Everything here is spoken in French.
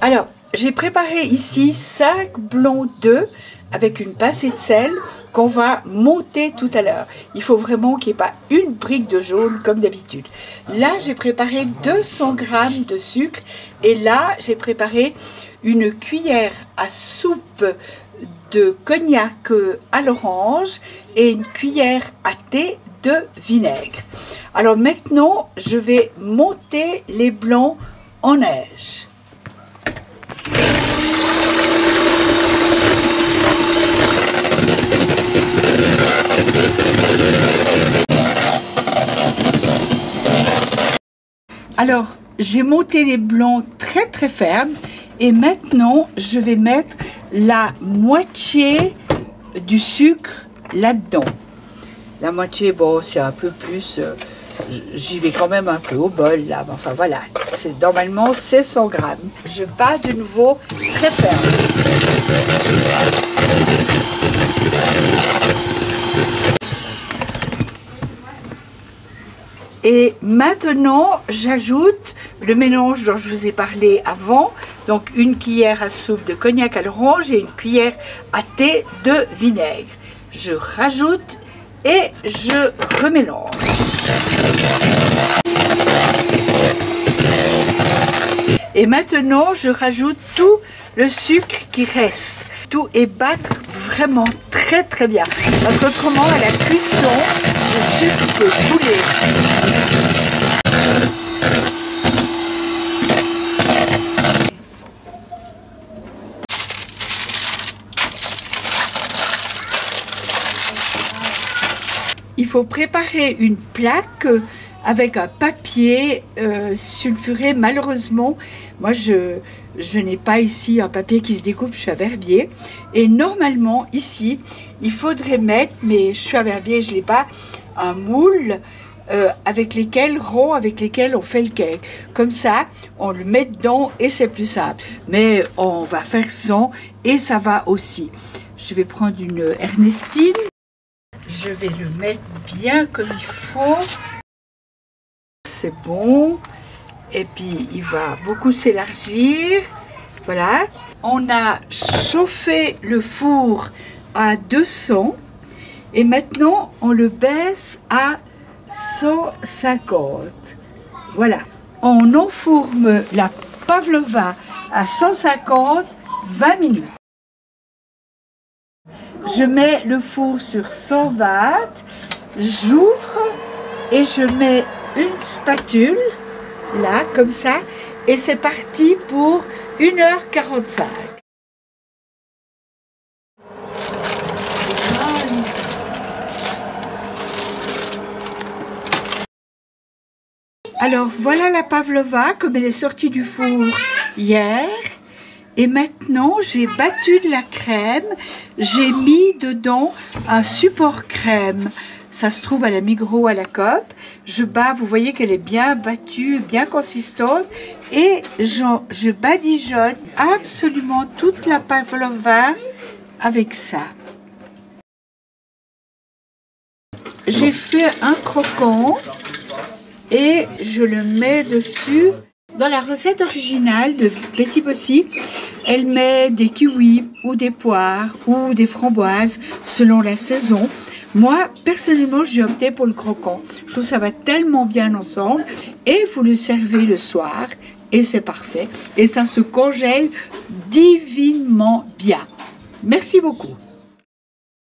Alors, j'ai préparé ici 5 blonds d'œufs avec une pincée de sel qu'on va monter tout à l'heure. Il faut vraiment qu'il n'y ait pas une brique de jaune comme d'habitude. Là, j'ai préparé 200 g de sucre et là, j'ai préparé une cuillère à soupe de cognac à l'orange et une cuillère à thé de vinaigre. Alors maintenant, je vais monter les blancs en neige. Alors, j'ai monté les blancs très fermes et maintenant, je vais mettre la moitié du sucre là-dedans. La moitié, bon, c'est un peu plus, j'y vais quand même un peu au bol là, mais enfin voilà, normalement c'est 100 g. Je bats de nouveau très ferme. Et maintenant, j'ajoute le mélange dont je vous ai parlé avant, donc une cuillère à soupe de cognac à l'orange et une cuillère à thé de vinaigre. Je rajoute et je remélange. Et maintenant, je rajoute tout le sucre qui reste. Tout et battre vraiment très bien. Parce qu'autrement, à la cuisson, le sucre peut couler. Il faut préparer une plaque avec un papier sulfuré. Malheureusement, moi je n'ai pas ici un papier qui se découpe, je suis à Verbier. Et normalement, ici, il faudrait mettre, mais je suis à Verbier, je n'ai pas, un moule avec lesquels on fait le cake. Comme ça, on le met dedans et c'est plus simple. Mais on va faire sans et ça va aussi. Je vais prendre une Ernestine. Je vais le mettre bien comme il faut. C'est bon. Et puis, il va beaucoup s'élargir. Voilà. On a chauffé le four à 200. Et maintenant, on le baisse à 150. Voilà. On enfourne la pavlova à 150, 20 minutes. Je mets le four sur 120, j'ouvre et je mets une spatule, là, comme ça, et c'est parti pour 1h45. Alors, voilà la pavlova, comme elle est sortie du four hier. Et maintenant, j'ai battu de la crème, j'ai mis dedans un support crème. Ça se trouve à la Migros, à la Coop. Je bats, vous voyez qu'elle est bien battue, bien consistante. Et je badigeonne absolument toute la pavlova avec ça. J'ai fait un croquant et je le mets dessus. Dans la recette originale de Betty Bossy, elle met des kiwis ou des poires ou des framboises selon la saison. Moi, personnellement, j'ai opté pour le croquant. Je trouve que ça va tellement bien ensemble. Et vous le servez le soir et c'est parfait. Et ça se congèle divinement bien. Merci beaucoup.